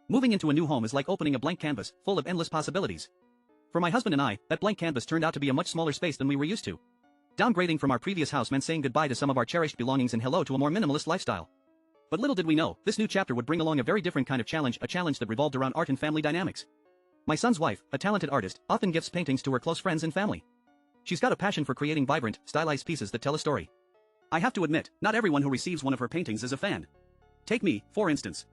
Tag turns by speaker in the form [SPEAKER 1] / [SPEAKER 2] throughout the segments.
[SPEAKER 1] Moving into a new home is like opening a blank canvas, full of endless possibilities. For my husband and I, that blank canvas turned out to be a much smaller space than we were used to. Downgrading from our previous house meant saying goodbye to some of our cherished belongings and hello to a more minimalist lifestyle. But little did we know, this new chapter would bring along a very different kind of challenge, a challenge that revolved around art and family dynamics. My son's wife, a talented artist, often gifts paintings to her close friends and family. She's got a passion for creating vibrant, stylized pieces that tell a story. I have to admit, not everyone who receives one of her paintings is a fan. Take me, for instance.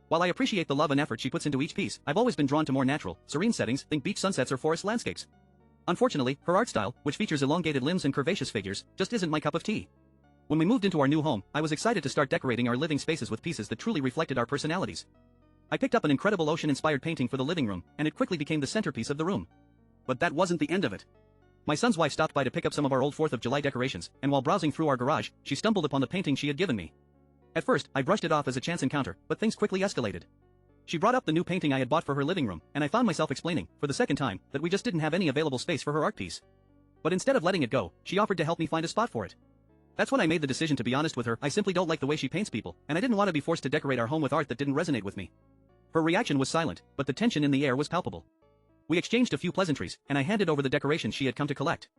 [SPEAKER 1] While I appreciate the love and effort she puts into each piece, I've always been drawn to more natural, serene settings, think beach sunsets or forest landscapes. Unfortunately, her art style, which features elongated limbs and curvaceous figures, just isn't my cup of tea. When we moved into our new home, I was excited to start decorating our living spaces with pieces that truly reflected our personalities. I picked up an incredible ocean-inspired painting for the living room, and it quickly became the centerpiece of the room. But that wasn't the end of it. My son's wife stopped by to pick up some of our old 4th of July decorations, and while browsing through our garage, she stumbled upon the painting she had given me. At first, I brushed it off as a chance encounter, but things quickly escalated. She brought up the new painting I had bought for her living room, and I found myself explaining, for the second time, that we just didn't have any available space for her art piece. But instead of letting it go, she offered to help me find a spot for it. That's when I made the decision to be honest with her. I simply don't like the way she paints people, and I didn't want to be forced to decorate our home with art that didn't resonate with me. Her reaction was silent, but the tension in the air was palpable. We exchanged a few pleasantries, and I handed over the decorations she had come to collect.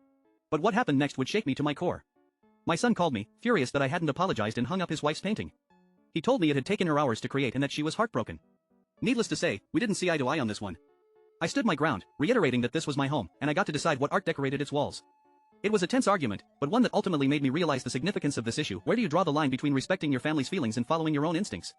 [SPEAKER 1] But what happened next would shake me to my core. My son called me, furious that I hadn't apologized and hung up his wife's painting. He told me it had taken her hours to create and that she was heartbroken. Needless to say, we didn't see eye to eye on this one. I stood my ground, reiterating that this was my home, and I got to decide what art decorated its walls. It was a tense argument, but one that ultimately made me realize the significance of this issue. Where do you draw the line between respecting your family's feelings and following your own instincts?